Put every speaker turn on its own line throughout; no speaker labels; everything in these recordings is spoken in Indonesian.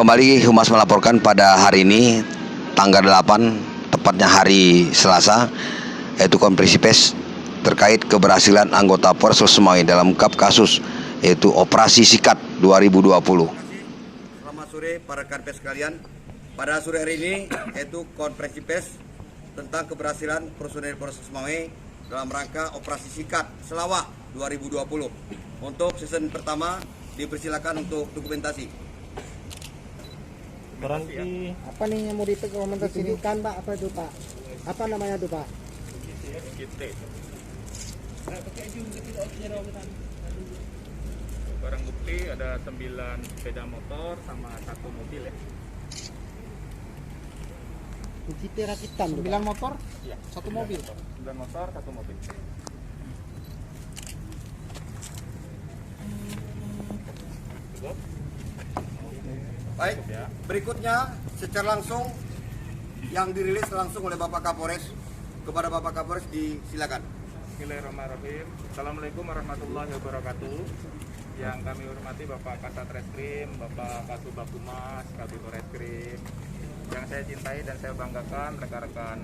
Kembali Humas melaporkan pada hari ini tanggal 8, tepatnya hari Selasa, yaitu konferensi pers terkait keberhasilan anggota Polres Loksemawe dalam mengungkap kasus yaitu Operasi Sikat 2020.
Selamat sore para rekan pers sekalian. Pada sore hari ini yaitu konferensi pers tentang keberhasilan personel Polres Loksemawe dalam rangka Operasi Sikat Selawah 2020. Untuk season pertama dipersilakan untuk dokumentasi.
Berarti
Apa nih yang mau didokumentasikan Pak? Apa itu Pak? Apa namanya itu Pak?
barang bukti ada 9 sepeda motor sama 1 mobil ya.
Bukti rakitan 9 motor?
Iya,
1 mobil.
9 motor, 1 mobil. Cukup?
Baik,
Ya.
berikutnya secara langsung yang dirilis langsung oleh Bapak Kapolres. Kepada Bapak Kapolres disilakan.
Bismillahirrahmanirrahim. Assalamualaikum warahmatullahi wabarakatuh. Yang kami hormati Bapak Kasat Reskrim, Bapak Kasubag Humas, Kabid Reskrim. Yang saya cintai dan saya banggakan rekan-rekan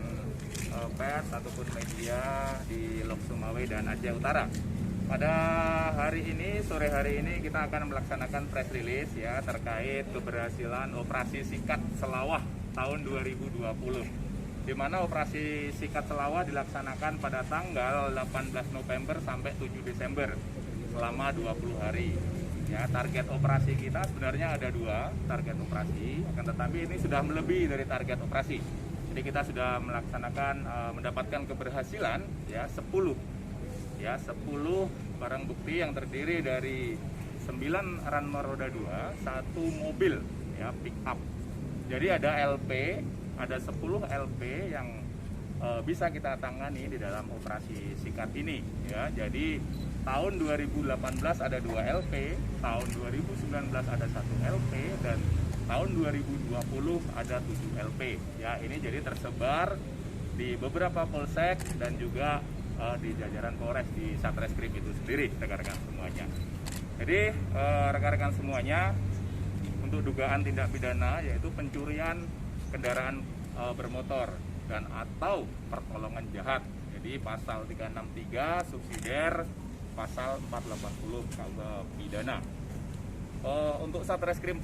pers ataupun media di Loksemawe dan Aceh Utara. Pada hari ini, sore hari ini kita akan melaksanakan press release ya terkait keberhasilan Operasi Sikat Selawah tahun 2020. Di mana Operasi Sikat Selawah dilaksanakan pada tanggal 18 November sampai 7 Desember selama 20 hari. Ya, target operasi kita sebenarnya ada 2 target operasi, akan tetapi ini sudah melebihi dari target operasi. Jadi kita sudah melaksanakan mendapatkan keberhasilan ya 10 barang bukti yang terdiri dari 9 ranmor roda 2, 1 mobil ya pick up. Jadi ada LP, ada 10 LP yang bisa kita tangani di dalam operasi sikat ini ya. Jadi tahun 2018 ada 2 LP, tahun 2019 ada 1 LP, dan tahun 2020 ada 7 LP ya. Ini jadi tersebar di beberapa polsek dan juga di jajaran Polres di Satreskrim itu sendiri, rekan-rekan semuanya. Jadi rekan-rekan semuanya, untuk dugaan tindak pidana yaitu pencurian kendaraan bermotor dan atau pertolongan jahat. Jadi pasal 363 subsidiar pasal 480 KUH pidana. Untuk Satreskrim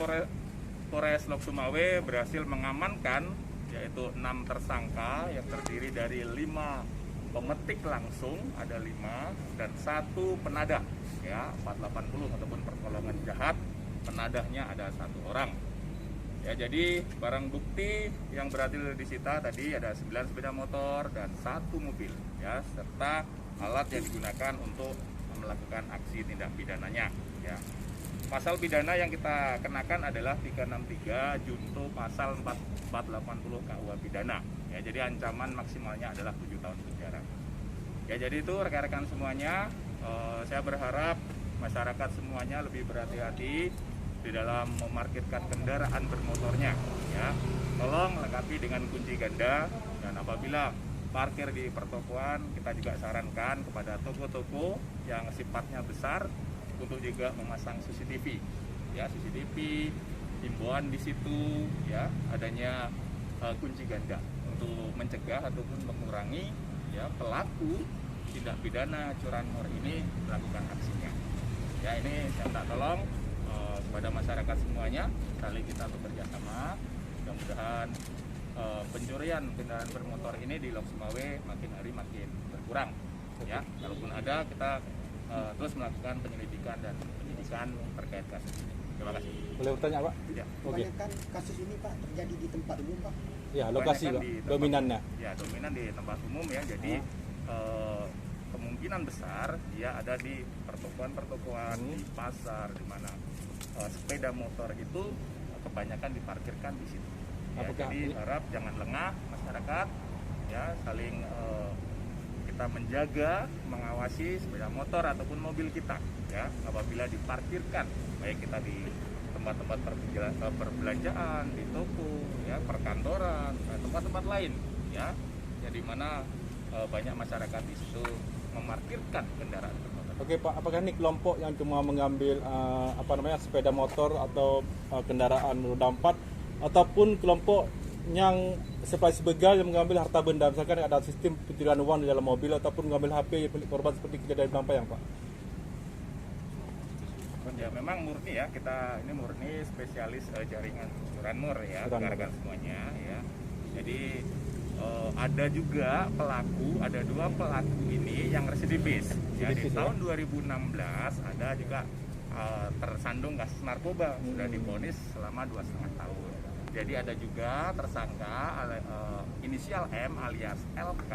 Polres Loksemawe berhasil mengamankan yaitu 6 tersangka yang terdiri dari 5 pemetik langsung ada 5 dan 1 penadah ya 480 ataupun pertolongan jahat, penadahnya ada 1 orang. Ya, jadi barang bukti yang berhasil disita tadi ada 9 sepeda motor dan 1 mobil ya, serta alat yang digunakan untuk melakukan aksi tindak pidananya ya. Pasal pidana yang kita kenakan adalah 363 junto pasal 480 KUH pidana ya. Jadi ancaman maksimalnya adalah 7 tahun penjara. Ya, jadi itu rekan-rekan semuanya, saya berharap masyarakat semuanya lebih berhati-hati di dalam memarkirkan kendaraan bermotornya ya. Tolong lengkapi dengan kunci ganda, dan apabila parkir di pertokoan kita juga sarankan kepada toko-toko yang sifatnya besar untuk juga memasang CCTV ya, CCTV himbauan di situ ya adanya kunci ganda untuk mencegah ataupun mengurangi ya pelaku tindak pidana curanmor ini melakukan aksinya ya. Ini saya minta tolong kepada masyarakat semuanya, saling kita bekerja sama, mudah-mudahan pencurian kendaraan bermotor ini di Loksemawe makin hari makin berkurang ya. Kalaupun ada, kita terus melakukan penyelidikan dan penyidikan terkait kasus ini. Terima kasih.
Boleh bertanya Pak?
Ya.
Kebanyakan kasus ini Pak terjadi di tempat umum Pak?
Ya, lokasi Pak, dominannya.
Ya, dominan di tempat umum ya. Jadi kemungkinan besar dia ada di pertokoan-pertokoan, di pasar, di mana sepeda motor itu kebanyakan diparkirkan di situ. Ya, jadi harap jangan lengah masyarakat ya, saling kita menjaga, mengawasi sepeda motor ataupun mobil kita ya apabila diparkirkan, baik kita di tempat-tempat perbelanjaan, di toko ya, perkantoran, tempat-tempat lain ya, di mana banyak masyarakat di situ memarkirkan kendaraan bermotor.
Oke Pak, apakah ini kelompok yang cuma mengambil sepeda motor atau kendaraan roda 4 ataupun kelompok yang seperti begal yang mengambil harta benda, misalkan ada sistem pencurian uang di dalam mobil ataupun mengambil HP milik korban seperti kejadian di Lampayang Pak?
Ya memang murni ya, kita ini murni spesialis jaringan curanmor ya, rekan-rekan semuanya ya. Jadi ada juga pelaku, ada 2 pelaku ini yang residivis. Ya, di tahun 2016 ada juga tersandung kasus narkoba, sudah divonis selama 2,5 tahun. Jadi ada juga tersangka inisial M alias LK,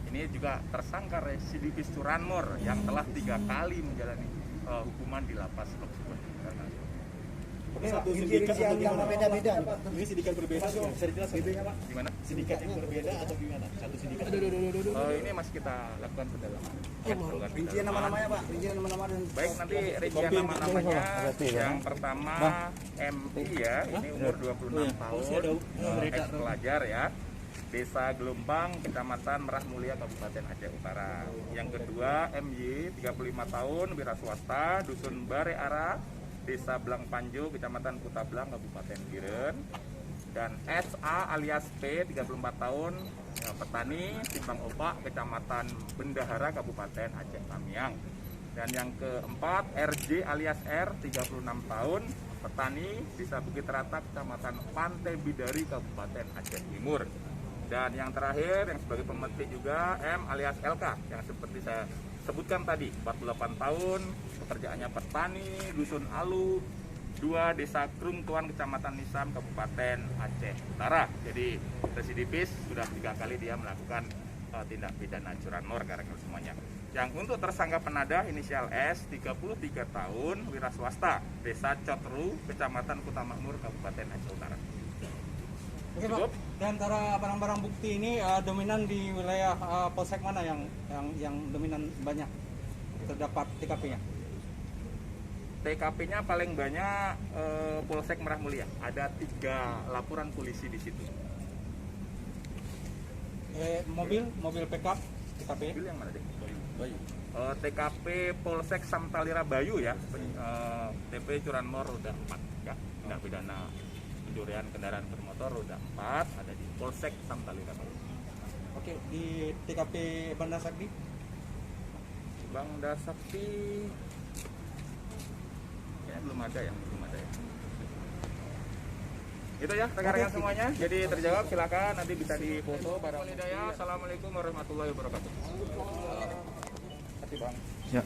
ini juga tersangka residivis curanmor yang telah 3 kali menjalani hukuman di lapas Loksipet.
Oke, satu sindikat atau gimana?
Beda-beda.
Ini sindikat berbeda, bisa dijelaskan bedanya Pak?
Gimana?
Sindikat yang berbeda atau gimana? Satu sindikat.
Ini masih kita lakukan pendalaman.
Rincian nama-namanya Pak, rincian nama-nama dan
Baik, nanti rincian nama-namanya. Yang pertama MI ya, ini umur 26 tahun, ex pelajar ya. Desa Gelombang, Kecamatan Merah Mulia, Kabupaten Aceh Utara. Yang kedua MY, 35 tahun, wira swasta, Dusun Bare Ara, Desa Blang Panjo, Kecamatan Kutablang, Kabupaten Biren. Dan SA alias P, 34 tahun, ya, petani, Timbang Opak, Kecamatan Bendahara, Kabupaten Aceh Tamiang. Dan yang keempat RJ alias R, 36 tahun, petani, Desa Bukit Rata, Kecamatan Pantai Bidari, Kabupaten Aceh Timur. Dan yang terakhir yang sebagai pemetik juga M alias LK yang seperti saya sebutkan tadi, 48 tahun, pekerjaannya petani, Dusun Alu 2, Desa Krung Tuan, Kecamatan Nisam, Kabupaten Aceh Utara. Jadi residivis, sudah 3 kali dia melakukan tindak pidana curanmor karena semuanya. Yang untuk tersangka penadah inisial S, 33 tahun, wira swasta, Desa Cotru, Kecamatan Kuta Makmur, Kabupaten Aceh Utara.
Oke Pak, di antara barang-barang bukti ini dominan di wilayah polsek mana yang dominan banyak terdapat TKP-nya?
TKP-nya paling banyak Polsek Merah Mulia. Ada 3 laporan polisi di situ.
Mobil pickup TKP?
Mobil yang mana deh? Bayu. TKP Polsek Samtalira Bayu ya. TP curanmor roda 4 ya. Tindak pidana pencurian kendaraan bermotor roda 4 ada di Polsek Samtalira Bayu.
Oke, di TKP Banda Sakti?
Banda Sakti ya belum ada ya. Itu ya rekan-rekan semuanya. Jadi terjawab, silakan nanti bisa difoto barang hidayah. Assalamualaikum warahmatullahi wabarakatuh. Terima kasih Bang.
Ya.